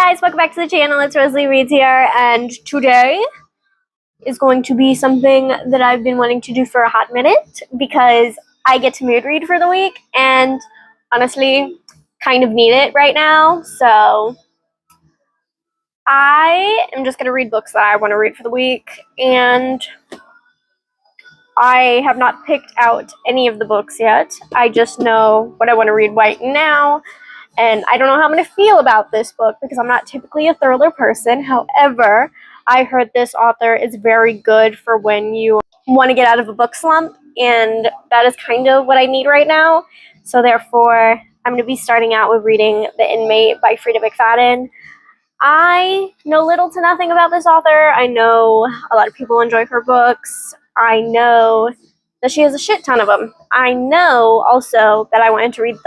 guys, welcome back to the channel. It's Rosalie Reads here, and today is going to be something that I've been wanting to do for a hot minute because I get to mood read for the week and honestly kind of need it right now. So I am just going to read books that I want to read for the week, and I have not picked out any of the books yet. I just know what I want to read right now. And I don't know how I'm going to feel about this book because I'm not typically a thriller person. However, I heard this author is very good for when you want to get out of a book slump. And that is kind of what I need right now. So therefore, I'm going to be starting out with reading The Inmate by Frida McFadden. I know little to nothing about this author. I know a lot of people enjoy her books. I know that she has a shit ton of them. I know also that I wanted to read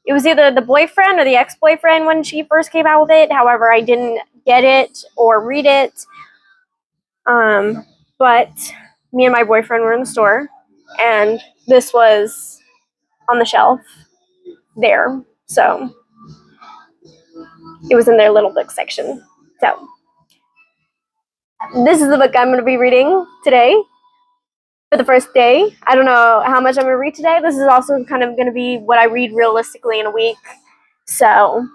it was either the boyfriend or the ex-boyfriend when she first came out with it. However, I didn't get it or read it. But me and my boyfriend were in the store, and this was on the shelf there. So it was in their little book section. So this is the book I'm going to be reading today for the first day. I don't know how much I'm going to read today. This is also kind of going to be what I read realistically in a week. So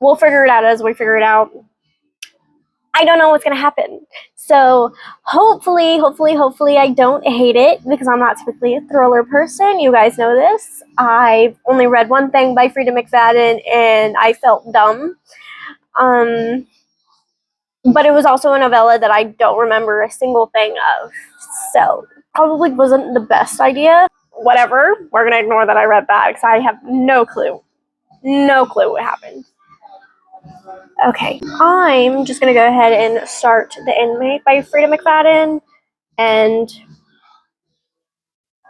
we'll figure it out as we figure it out. I don't know what's going to happen. So hopefully I don't hate it because I'm not typically a thriller person. You guys know this. I've only read one thing by Frida McFadden and I felt dumb. But it was also a novella that I don't remember a single thing of. So probably wasn't the best idea. Whatever. We're going to ignore that I read that because I have no clue. No clue what happened. Okay, I'm just going to go ahead and start The Inmate by Frida McFadden. And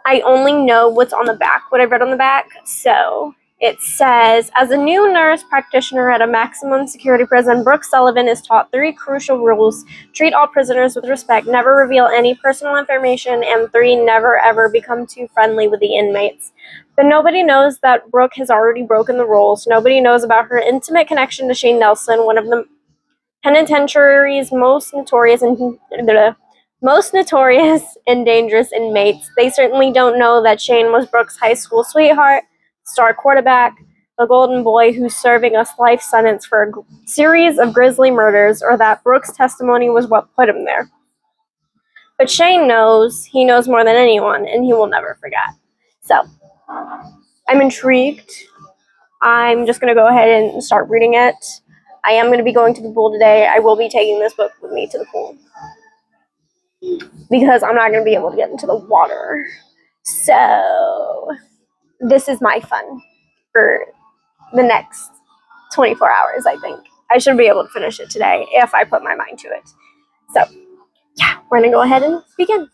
I only know what's on the back, what I read on the back. So it says, as a new nurse practitioner at a maximum security prison, Brooke Sullivan is taught 3 crucial rules. Treat all prisoners with respect, never reveal any personal information, and 3, never ever become too friendly with the inmates. But nobody knows that Brooke has already broken the rules. Nobody knows about her intimate connection to Shane Nelson, one of the penitentiary's most notorious and dangerous inmates. They certainly don't know that Shane was Brooke's high school sweetheart, star quarterback, the golden boy who's serving a life sentence for a series of grisly murders, or that Brooke's testimony was what put him there. But Shane knows. He knows more than anyone, and he will never forget. So, I'm intrigued. I'm just going to go ahead and start reading it. I am going to be going to the pool today. I will be taking this book with me to the pool because I'm not going to be able to get into the water. So this is my fun for the next 24 hours, I think. I should be able to finish it today if I put my mind to it. So yeah, we're going to go ahead and begin.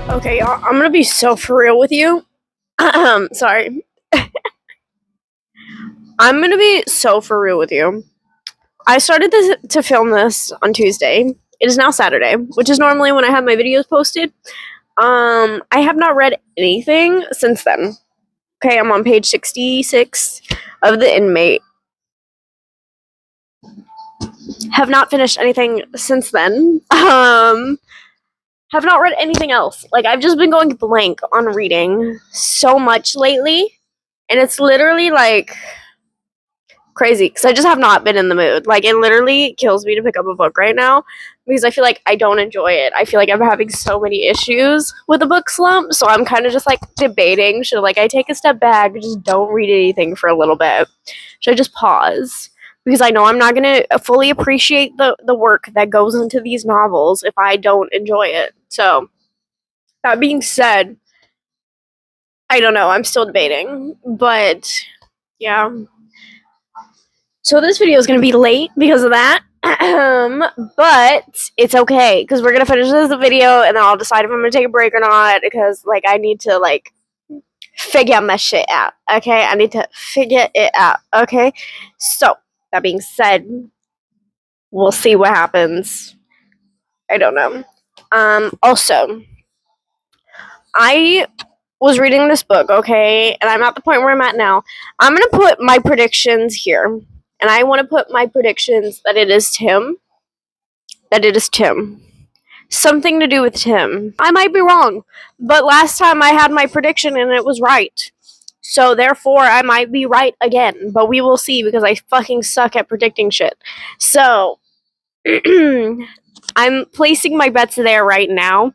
Okay, y'all, I'm gonna be so for real with you. Sorry. I'm gonna be so for real with you. I started to film this on Tuesday. It is now Saturday, which is normally when I have my videos posted. I have not read anything since then. Okay, I'm on page 66 of The Inmate. Have not finished anything since then. Have not read anything else. Like, I've just been going blank on reading so much lately, and it's literally like crazy because I just have not been in the mood. Like, it literally kills me to pick up a book right now because I feel like I don't enjoy it. I feel like I'm having so many issues with the book slump, so I'm kind of just like debating, should like I take a step back and just don't read anything for a little bit? Should I just pause? Because I know I'm not going to fully appreciate the work that goes into these novels if I don't enjoy it. So, that being said, I don't know. I'm still debating. But, yeah. So, this video is going to be late because of that. But it's okay because we're going to finish this video and then I'll decide if I'm going to take a break or not because, like, I need to, like, figure my shit out. Okay? I need to figure it out. Okay? So, that being said, we'll see what happens. I don't know. Also, I was reading this book, okay, and I'm at the point where I'm at now. I'm gonna put my predictions here, and I want to put my predictions that it is Tim. That it is Tim. Something to do with Tim. I might be wrong, but last time I had my prediction and it was right. So therefore, I might be right again, but we will see because I fucking suck at predicting shit. So, I'm placing my bets there right now.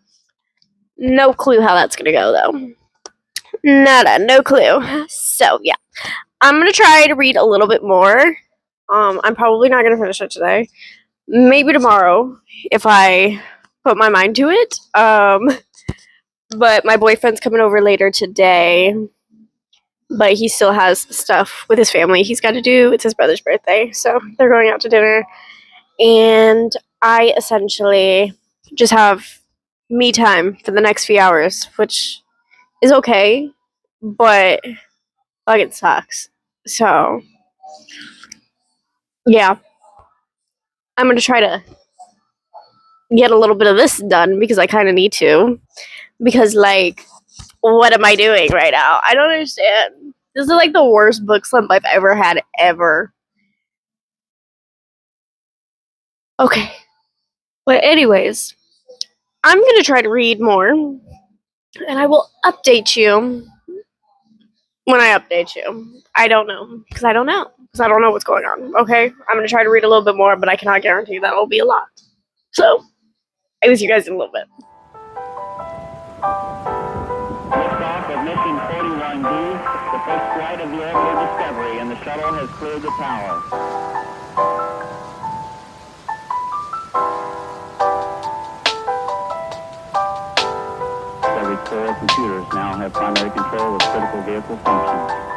No clue how that's gonna go though. Nada, no clue. So yeah, I'm gonna try to read a little bit more. I'm probably not gonna finish it today. Maybe tomorrow if I put my mind to it. But my boyfriend's coming over later today. But he still has stuff with his family he's got to do. It's his brother's birthday, so they're going out to dinner. And I essentially just have me time for the next few hours, which is okay, but fucking sucks. So, yeah, I'm gonna try to get a little bit of this done because I kind of need to. Because, like, what am I doing right now? I don't understand. This is like the worst book slump I've ever had, ever. Okay. But, anyways, I'm gonna try to read more, and I will update you when I update you. I don't know. Because I don't know. Because I don't know what's going on. Okay? I'm gonna try to read a little bit more, but I cannot guarantee that it'll be a lot. So, I will see you guys in a little bit. Liftoff of Mission 41B, the first flight of the orbital Discovery, and the shuttle has cleared the tower. Discovery's core computers now have primary control of critical vehicle functions.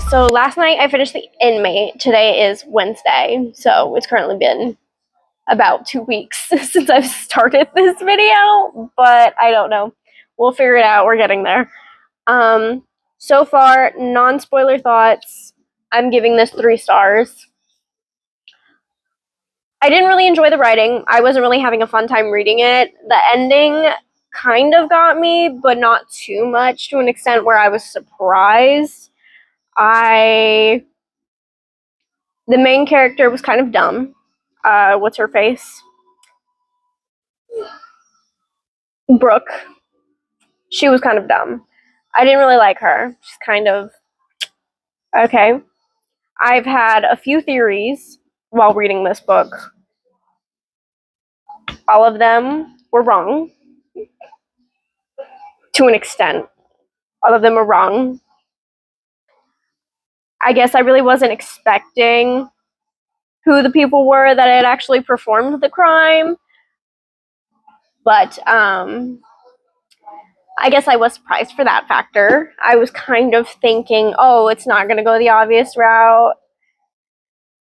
So last night I finished The Inmate. Today is Wednesday, so it's currently been about 2 weeks since I've started this video, but I don't know. We'll figure it out. We're getting there. So far, non-spoiler thoughts. I'm giving this 3 stars. I didn't really enjoy the writing. I wasn't really having a fun time reading it. The ending kind of got me, but not too much, to an extent where I was surprised. The main character was kind of dumb. What's her face? Brooke. She was kind of dumb. I didn't really like her. She's kind of okay. I've had a few theories while reading this book. All of them were wrong to an extent. All of them were wrong. I guess I really wasn't expecting who the people were that had actually performed the crime. But I guess I was surprised for that factor. I was kind of thinking, oh, it's not going to go the obvious route.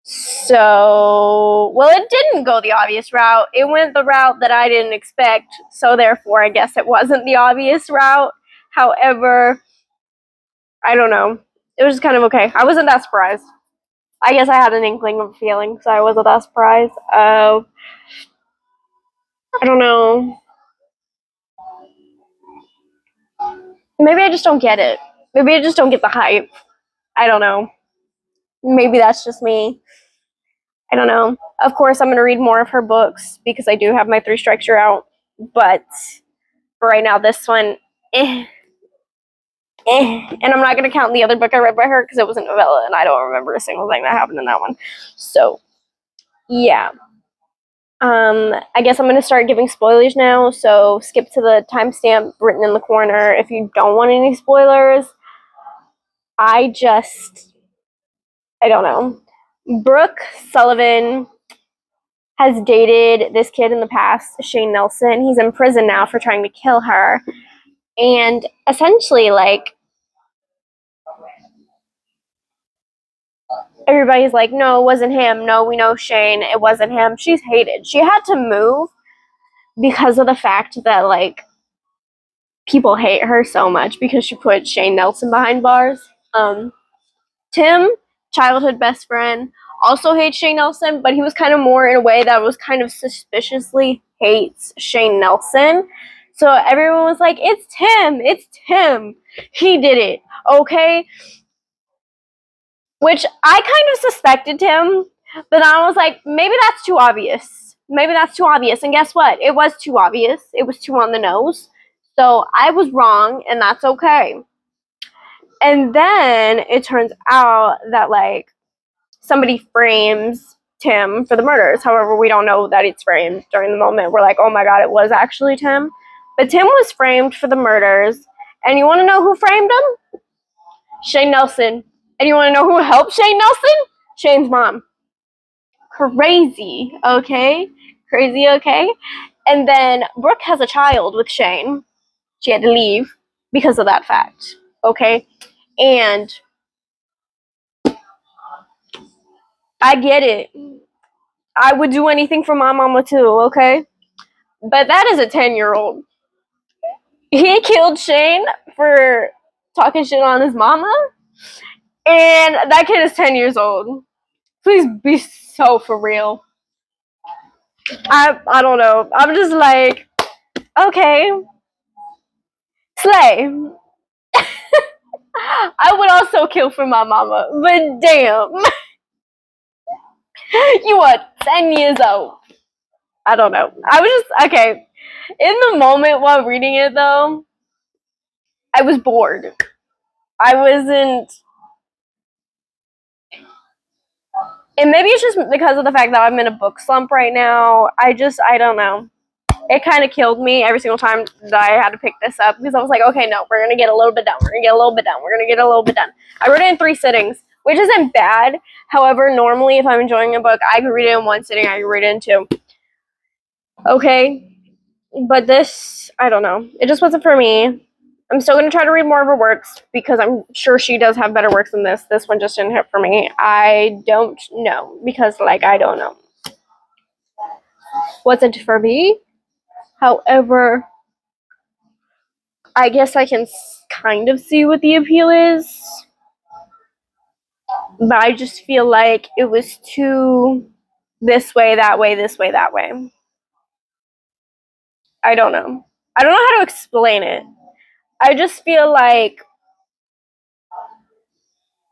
So, well, it didn't go the obvious route. It went the route that I didn't expect. So, therefore, I guess it wasn't the obvious route. However, I don't know. It was just kind of okay. I wasn't that surprised. I guess I had an inkling of a feeling, so I wasn't that surprised. I don't know. Maybe I just don't get it. Maybe I just don't get the hype. I don't know. Maybe that's just me. I don't know. Of course, I'm going to read more of her books because I do have my 3 Strikes You're Out. But for right now, this one, And I'm not going to count the other book I read by her because it was a novella and I don't remember a single thing that happened in that one. So, yeah. I guess I'm going to start giving spoilers now. So, skip to the timestamp written in the corner if you don't want any spoilers. I don't know. Brooke Sullivan has dated this kid in the past, Shane Nelson. He's in prison now for trying to kill her. And essentially, like, everybody's like, no, it wasn't him. No, we know Shane. It wasn't him. She's hated. She had to move because of the fact that, like, people hate her so much because she put Shane Nelson behind bars. Tim, childhood best friend, also hates Shane Nelson, but he was kind of more in a way that was kind of suspiciously hates Shane Nelson. So everyone was like, it's Tim. It's Tim. He did it. Okay? Which I kind of suspected him, but I was like, maybe that's too obvious. Maybe that's too obvious. And guess what? It was too obvious. It was too on the nose. So I was wrong, and that's okay. And then it turns out that, like, somebody frames Tim for the murders. However, we don't know that it's framed during the moment. We're like, oh my god, it was actually Tim. But Tim was framed for the murders. And you want to know who framed him? Shane Nelson. And you want to know who helped Shane Nelson? Shane's mom. Crazy, okay? Crazy, okay? And then Brooke has a child with Shane. She had to leave because of that fact, okay? And I get it. I would do anything for my mama too, okay? But that is a 10-year-old. He killed Shane for talking shit on his mama, and that kid is 10 years old. Please be so for real. I don't know. I'm just like, okay, slay. I would also kill for my mama, but damn. You are 10 years old. I don't know. I was just, okay. In the moment while reading it, though, I was bored. I wasn't. And maybe it's just because of the fact that I'm in a book slump right now. I don't know. It kind of killed me every single time that I had to pick this up because I was like, okay, no, we're going to get a little bit done. We're going to get a little bit done. We're going to get a little bit done. I read it in 3 sittings, which isn't bad. However, normally if I'm enjoying a book, I can read it in 1 sitting. I can read it in 2. Okay. But this, I don't know. It just wasn't for me. I'm still going to try to read more of her works because I'm sure she does have better works than this. This one just didn't hit for me. I don't know because, like, I don't know. Wasn't for me. However, I guess I can kind of see what the appeal is. But I just feel like it was too this way, that way, this way, that way. I don't know. I don't know how to explain it. I just feel like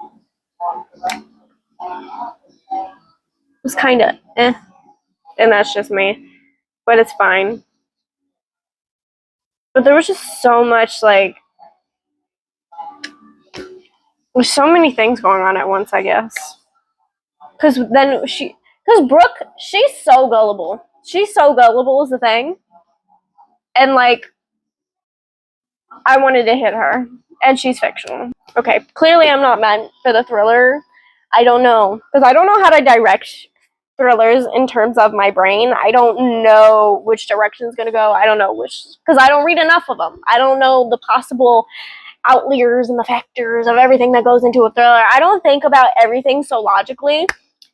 it was kind of eh. And that's just me. But it's fine. But there was just so much, like, there's so many things going on at once, I guess. Because Brooke, she's so gullible. She's so gullible is the thing. And, like, I wanted to hit her. And she's fictional. Okay, clearly I'm not meant for the thriller. I don't know. Because I don't know how to direct thrillers in terms of my brain. I don't know which direction is going to go. I don't know which. Because I don't read enough of them. I don't know the possible outliers and the factors of everything that goes into a thriller. I don't think about everything so logically.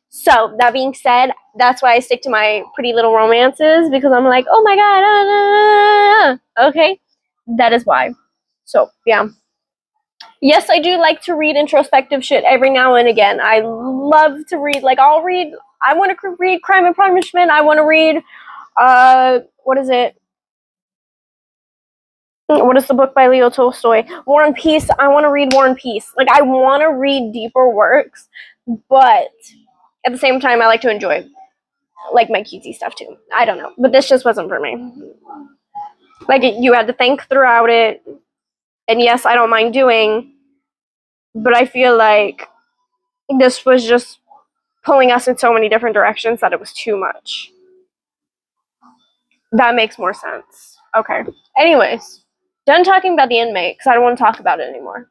So, that being said, that's why I stick to my pretty little romances because I'm like, oh my god, okay? That is why. So, yeah. Yes, I do like to read introspective shit every now and again. I love to read. Like, I want to read Crime and Punishment. I want to read, what is it? What is the book by Leo Tolstoy? War and Peace. I want to read War and Peace. Like, I want to read deeper works, but at the same time, I like to enjoy, like, my cutesy stuff too. I don't know, but this just wasn't for me. Like, you had to think throughout it, and yes, I don't mind doing, but I feel like this was just pulling us in so many different directions that it was too much. That makes more sense. Okay. Anyways, done talking about the inmate because I don't want to talk about it anymore.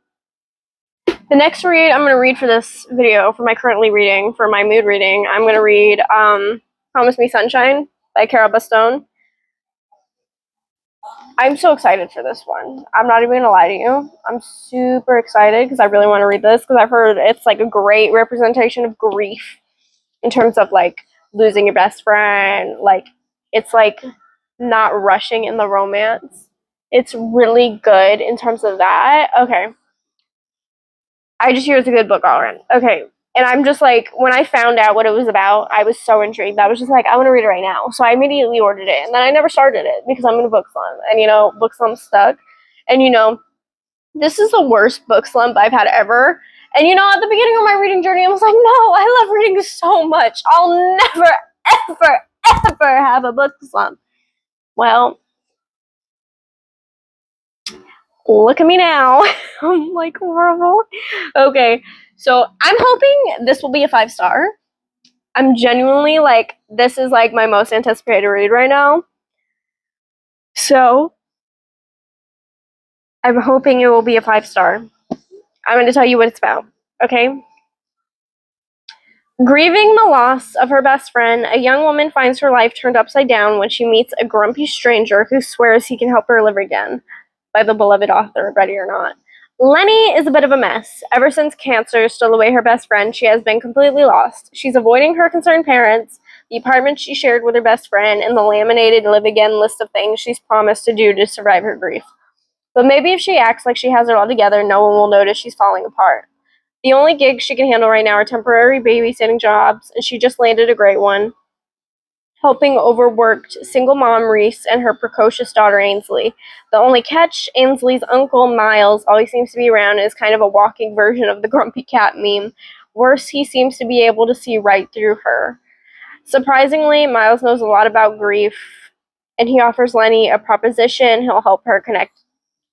The next read I'm going to read for this video, for my currently reading, for my mood reading, I'm going to read Promise Me Sunshine by Carol Bastone. I'm so excited for this one. I'm not even going to lie to you. I'm super excited because I really want to read this because I've heard it's like a great representation of grief in terms of like losing your best friend. Like, it's like not rushing in the romance. It's really good in terms of that. Okay. I just hear it's a good book all around. Okay. And I'm just like, when I found out what it was about, I was so intrigued. I was just like, I want to read it right now. So I immediately ordered it. And then I never started it because I'm in a book slump. And, you know, book slump's stuck. And, you know, this is the worst book slump I've had ever. And, you know, at the beginning of my reading journey, I was like, no, I love reading so much. I'll never, ever, ever have a book slump. Well, look at me now. I'm like horrible. Okay, so I'm hoping this will be a 5-star. I'm genuinely like, this is like my most anticipated read right now. So I'm hoping it will be a 5-star. I'm going to tell you what it's about, okay? Grieving the loss of her best friend, a young woman finds her life turned upside down when she meets a grumpy stranger who swears he can help her live again, by the beloved author, Ready or Not. Lenny is a bit of a mess. Ever since cancer stole away her best friend, she has been completely lost. She's avoiding her concerned parents, the apartment she shared with her best friend, and the laminated live again list of things she's promised to do to survive her grief. But maybe if she acts like she has it all together, no one will notice she's falling apart. The only gigs she can handle right now are temporary babysitting jobs, and she just landed a great one, helping overworked single mom Reese and her precocious daughter Ainsley. The only catch, Ainsley's uncle Miles always seems to be around and is kind of a walking version of the grumpy cat meme. Worse, he seems to be able to see right through her. Surprisingly, Miles knows a lot about grief, and he offers Lenny a proposition. He'll help her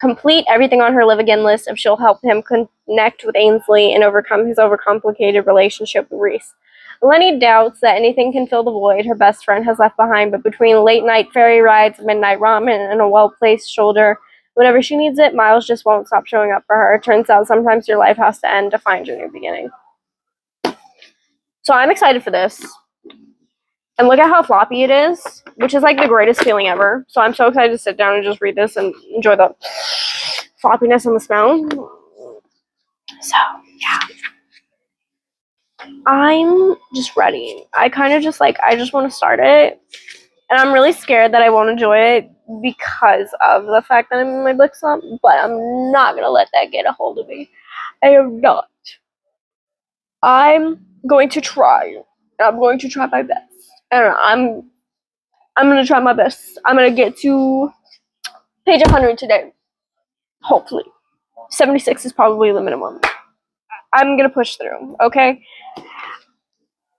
complete everything on her live again list if she'll help him connect with Ainsley and overcome his overcomplicated relationship with Reese. Lenny doubts that anything can fill the void her best friend has left behind, but between late-night ferry rides, midnight ramen, and a well-placed shoulder, whenever she needs it, Miles just won't stop showing up for her. It turns out sometimes your life has to end to find your new beginning. So I'm excited for this. And look at how floppy it is, which is like the greatest feeling ever. So I'm so excited to sit down and just read this and enjoy the floppiness and the smell. So, yeah. I'm just ready. I kind of just like, I just want to start it. And I'm really scared that I won't enjoy it because of the fact that I'm in my book slump, but I'm not going to let that get a hold of me. I am not. I'm going to try. I'm going to try my best. And I'm going to try my best. I'm going to get to page 100 today. Hopefully. 76 is probably the minimum. I'm going to push through, okay?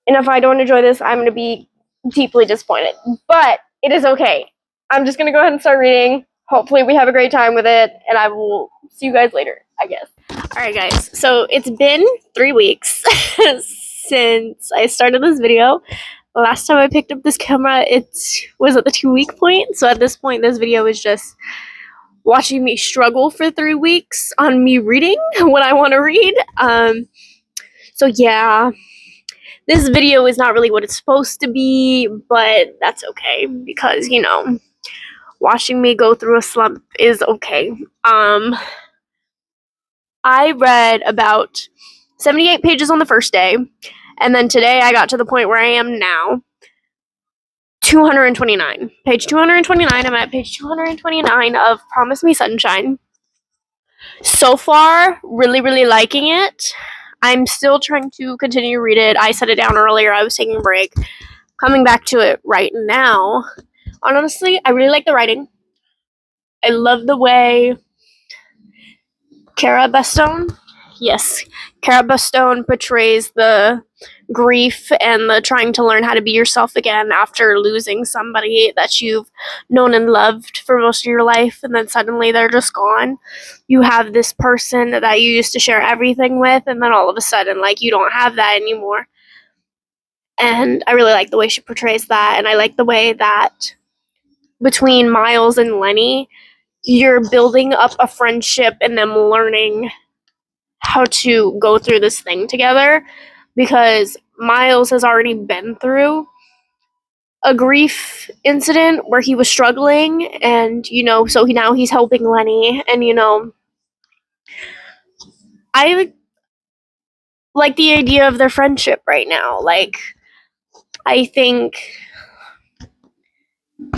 And if I don't enjoy this, I'm going to be deeply disappointed. But it is okay. I'm just going to go ahead and start reading. Hopefully we have a great time with it. And I will see you guys later, I guess. Alright guys, so it's been 3 weeks since I started this video. The last time I picked up this camera, it was at the 2-week point. So at this point, this video is just watching me struggle for 3 weeks on me reading what I want to read. So yeah, this video is not really what it's supposed to be, but that's okay because, you know, watching me go through a slump is okay. I read about 78 pages on the first day, and then today I got to the point where I am now. 229. Page 229. I'm at page 229 of Promise Me Sunshine. So far, really, really liking it. I'm still trying to continue to read it. I set it down earlier. I was taking a break. Coming back to it right now. Honestly, I really like the writing. I love the way Cara Bastone, yes, Cara Bastone portrays the grief and the trying to learn how to be yourself again after losing somebody that you've known and loved for most of your life, and then suddenly they're just gone. You have this person that you used to share everything with, and then all of a sudden, like, you don't have that anymore. And I really like the way she portrays that, and I like the way that between Miles and Lenny, you're building up a friendship and them learning how to go through this thing together, because Miles has already been through a grief incident where he was struggling, and so now he's helping Lenny, and I like the idea of their friendship right now. Like, I think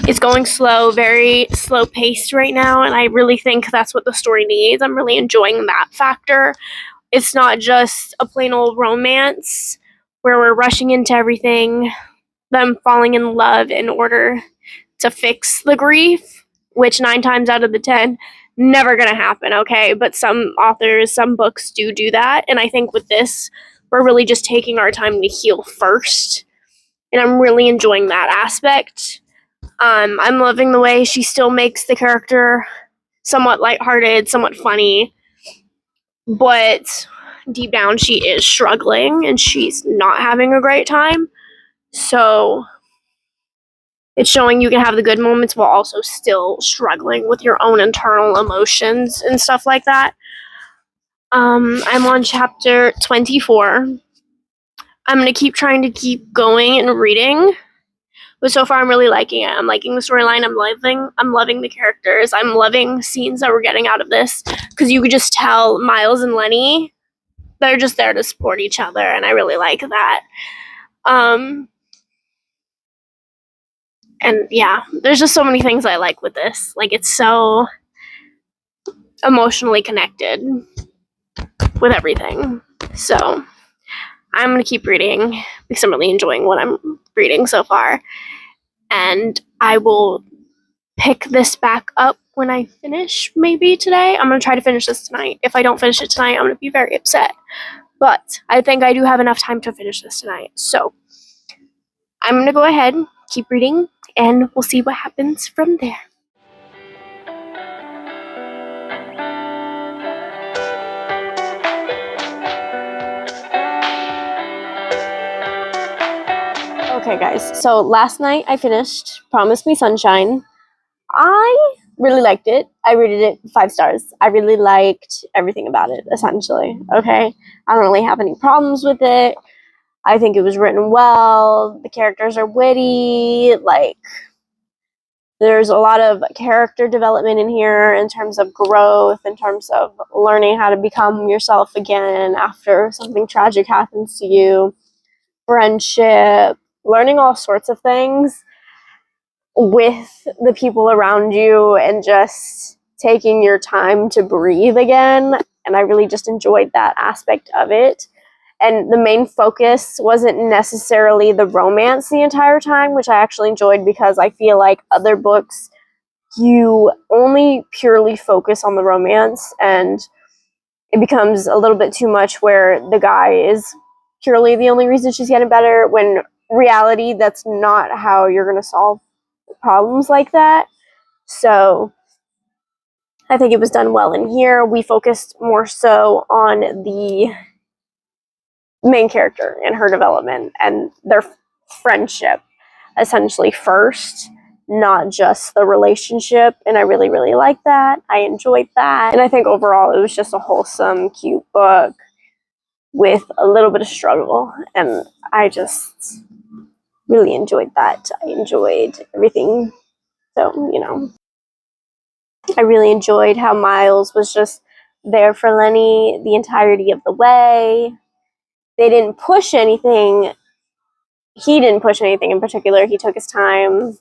it's going slow, very slow paced right now, and I really think that's what the story needs. I'm really enjoying that factor. It's not just a plain old romance where we're rushing into everything, them falling in love in order to fix the grief, which 9 times out of the 10, never gonna happen, okay? But some authors, some books do that, and I think with this, we're really just taking our time to heal first, and I'm really enjoying that aspect. I'm loving the way she still makes the character somewhat lighthearted, somewhat funny, but deep down she is struggling and she's not having a great time. So it's showing you can have the good moments while also still struggling with your own internal emotions and stuff like that. I'm on chapter 24. I'm going to keep trying to keep going and reading. But so far I'm really liking it. I'm liking the storyline. I'm loving the characters. I'm loving scenes that we're getting out of this, because you could just tell Miles and Lenny, they're just there to support each other, and I really like that. And yeah, there's just so many things I like with this. Like, it's so emotionally connected with everything. So I'm gonna keep reading because I'm really enjoying what I'm reading so far. And I will pick this back up when I finish, maybe today. I'm gonna try to finish this tonight. If I don't finish it tonight, I'm gonna be very upset. But I think I do have enough time to finish this tonight. So I'm gonna go ahead, keep reading, and we'll see what happens from there. Okay, guys, so last night I finished Promise Me Sunshine. I really liked it. I rated it 5 stars. I really liked everything about it, essentially. Okay? I don't really have any problems with it. I think it was written well. The characters are witty. Like, there's a lot of character development in here in terms of growth, in terms of learning how to become yourself again after something tragic happens to you, friendship, learning all sorts of things with the people around you, and just taking your time to breathe again. And I really just enjoyed that aspect of it. And the main focus wasn't necessarily the romance the entire time, which I actually enjoyed, because I feel like other books, you only purely focus on the romance, and it becomes a little bit too much where the guy is purely the only reason she's getting better, when reality, that's not how you're going to solve problems like that. So I think it was done well in here. We focused more so on the main character and her development and their friendship essentially first, not just the relationship. And I really, really like that. I enjoyed that. And I think overall it was just a wholesome, cute book with a little bit of struggle. And I just really enjoyed that. I enjoyed everything. So, I really enjoyed how Miles was just there for Lenny the entirety of the way. They didn't push anything. He didn't push anything in particular. He took his time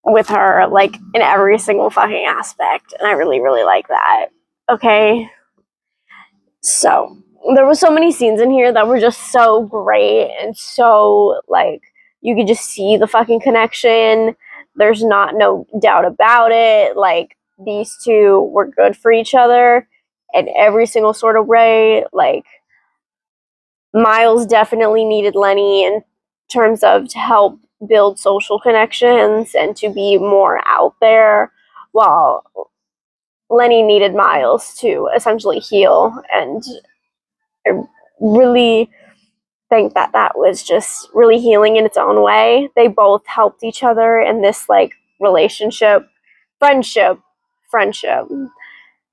with her, like, in every single fucking aspect. And I really, really like that. Okay. So there were so many scenes in here that were just so great and so, like, you could just see the fucking connection. There's no doubt about it. Like, these two were good for each other in every single sort of way. Like, Miles definitely needed Lenny in terms of to help build social connections and to be more out there, while Lenny needed Miles to essentially heal. And I really think that that was just really healing in its own way. They both helped each other in this, like, relationship, friendship, and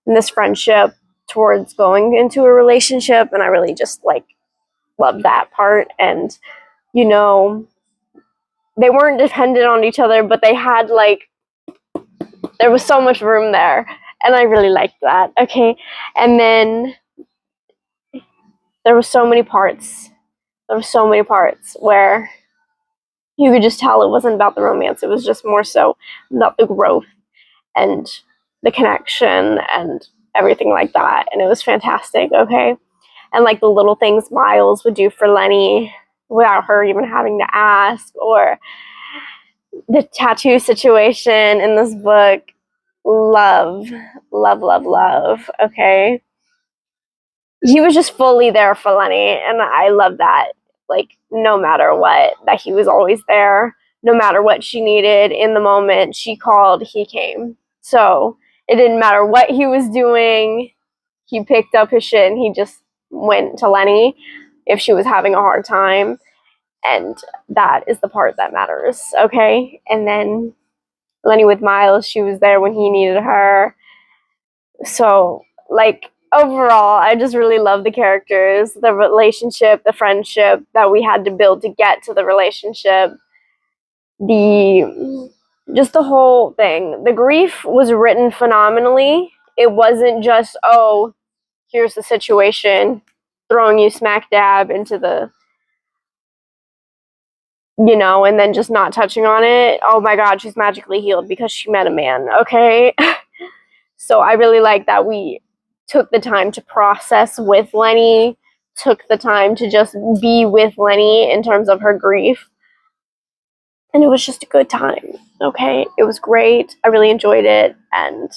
this friendship towards going into a relationship. And I really just, like, love that part. And, you know, they weren't dependent on each other, but they had, like, there was so much room there. And I really liked that. Okay. And then there were so many parts. There were so many parts where you could just tell it wasn't about the romance. It was just more so about the growth and the connection and everything like that. And it was fantastic. Okay. And, like, the little things Miles would do for Lenny without her even having to ask, or the tattoo situation in this book. Love, love, love, love. Okay. He was just fully there for Lenny, and I love that. Like, no matter what, that he was always there. No matter what she needed in the moment, she called, he came. So it didn't matter what he was doing. He picked up his shit and he just went to Lenny if she was having a hard time. And that is the part that matters. Okay. And then Lenny with Miles, she was there when he needed her. So, like, overall, I just really love the characters, the relationship, the friendship that we had to build to get to the relationship, just the whole thing. The grief was written phenomenally. It wasn't just, oh, here's the situation, throwing you smack dab into the, and then just not touching on it. Oh my God, she's magically healed because she met a man. Okay. So I really like that we took the time to process with Lenny, took the time to just be with Lenny in terms of her grief. And it was just a good time. Okay. It was great. I really enjoyed it. And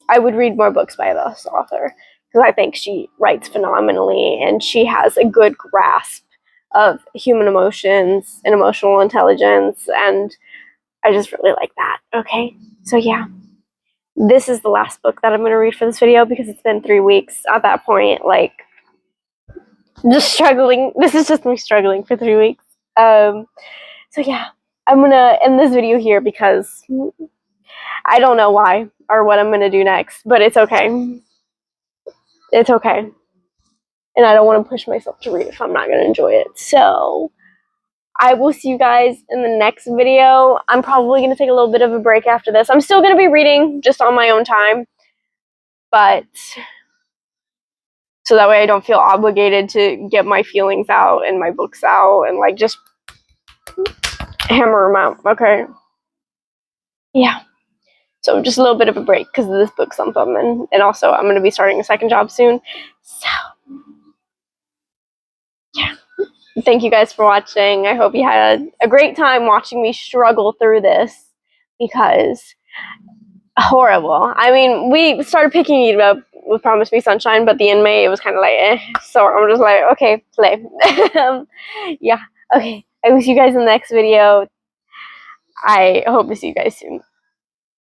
I would read more books by this author because I think she writes phenomenally and she has a good grasp of human emotions and emotional intelligence. And I just really like that. Okay. So, yeah. This is the last book that I'm going to read for this video because it's been 3 weeks at that point. Like, just struggling. This is just me struggling for 3 weeks. So yeah, I'm going to end this video here because I don't know why or what I'm going to do next, but it's okay. It's okay. And I don't want to push myself to read if I'm not going to enjoy it. So I will see you guys in the next video. I'm probably going to take a little bit of a break after this. I'm still going to be reading just on my own time, but so that way I don't feel obligated to get my feelings out and my books out and, like, just hammer them out. Okay. Yeah. So just a little bit of a break because of this book something, and also I'm going to be starting a second job soon. So yeah. Thank you guys for watching. I hope you had a great time watching me struggle through this because horrible. I mean, we started picking it up with Promise Me Sunshine, but the inmate, it was kind of like, So I'm just like, okay, play. Yeah. Okay. I will see you guys in the next video. I hope to see you guys soon.